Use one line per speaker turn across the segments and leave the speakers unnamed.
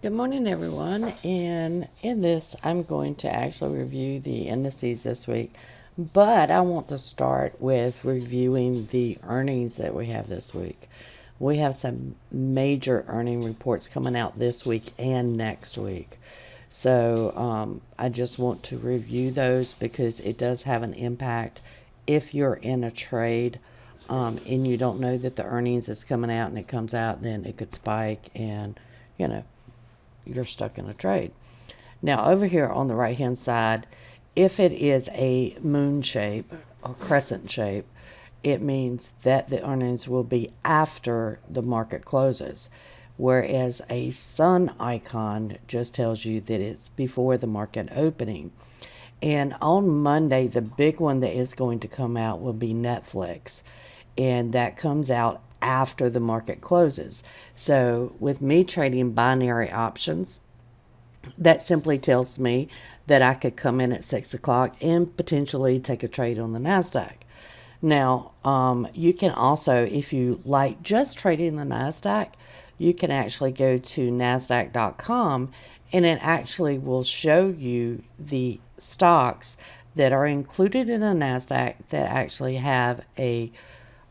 Good morning, everyone. And in this, I'm going to actually review the indices this week, but I want to start with reviewing the earnings that we have this week. We have some major earning reports coming out this week and next week. So I just want to review those because it does have an impact if you're in a trade and you don't know that the earnings is coming out and it comes out, then it could spike and, you're stuck in a trade. Now, over here on the right hand side, if it is a moon shape or crescent shape, it means that the earnings will be after the market closes, whereas a sun icon just tells you that it's before the market opening. And on Monday, the big one that is going to come out will be Netflix, and that comes out after the market closes. So with me trading binary options, that simply tells me that I could come in at 6 o'clock and potentially take a trade on the Nasdaq. Now, you can also, if you like just trading the Nasdaq, you can actually go to Nasdaq.com and it actually will show you the stocks that are included in the Nasdaq that actually have a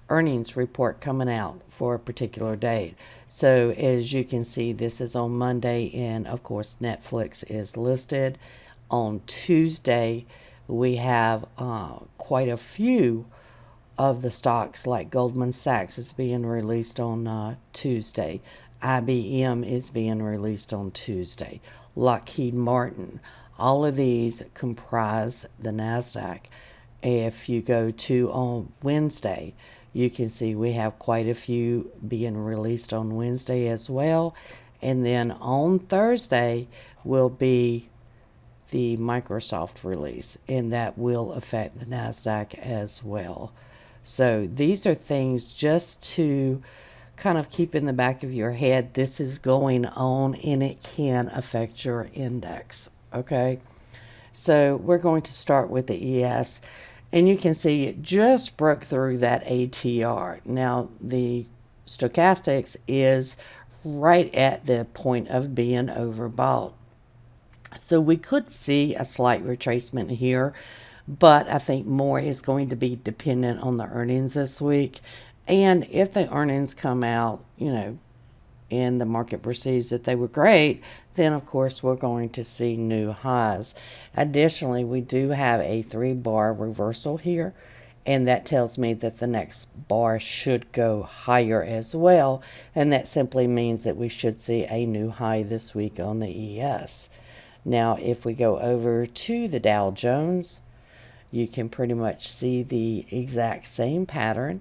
earnings report coming out for a particular date. So as you can see, this is on Monday, and of course Netflix is listed. On Tuesday, we have quite a few of the stocks, like Goldman Sachs is being released on Tuesday. IBM is being released on Tuesday. Lockheed Martin. All of these comprise the Nasdaq. If you go to on Wednesday, you can see we have quite a few being released on Wednesday as well. And then on Thursday will be the Microsoft release, and that will affect the Nasdaq as well. So these are things just to kind of keep in the back of your head. This is going on and it can affect your index. Okay. So we're going to start with the ES. And you can see it just broke through that ATR. Now, the stochastics is right at the point of being overbought. So we could see a slight retracement here, but I think more is going to be dependent on the earnings this week. And if the earnings come out, and the market perceives that they were great, then of course we're going to see new highs. Additionally, we do have a 3-bar reversal here, and that tells me that the next bar should go higher as well, and that simply means that we should see a new high this week on the ES. Now, if we go over to the Dow Jones, you can pretty much see the exact same pattern.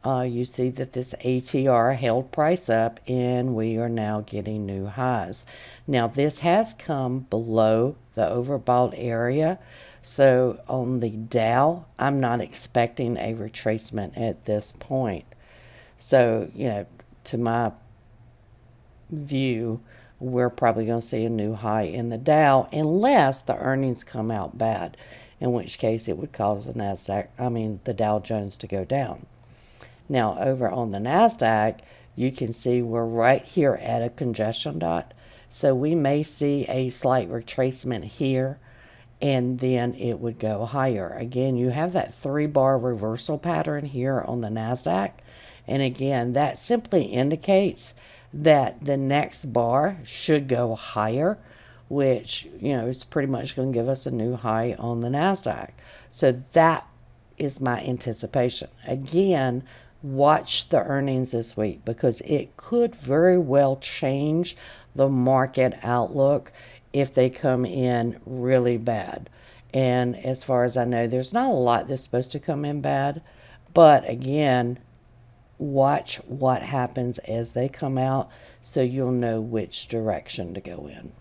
You see that this ATR held price up and we are now getting new highs. Now this has come below the overbought area. So on the Dow, I'm not expecting a retracement at this point. So, to my view, we're probably going to see a new high in the Dow unless the earnings come out bad, in which case it would cause the Dow Jones to go down. Now, over on the Nasdaq, you can see we're right here at a congestion dot. So we may see a slight retracement here, and then it would go higher. Again, you have that 3-bar reversal pattern here on the Nasdaq. And again, that simply indicates that the next bar should go higher, which, is pretty much going to give us a new high on the Nasdaq. So that is my anticipation. Again, watch the earnings this week because it could very well change the market outlook if they come in really bad. And as far as I know, there's not a lot that's supposed to come in bad. But again, watch what happens as they come out so you'll know which direction to go in.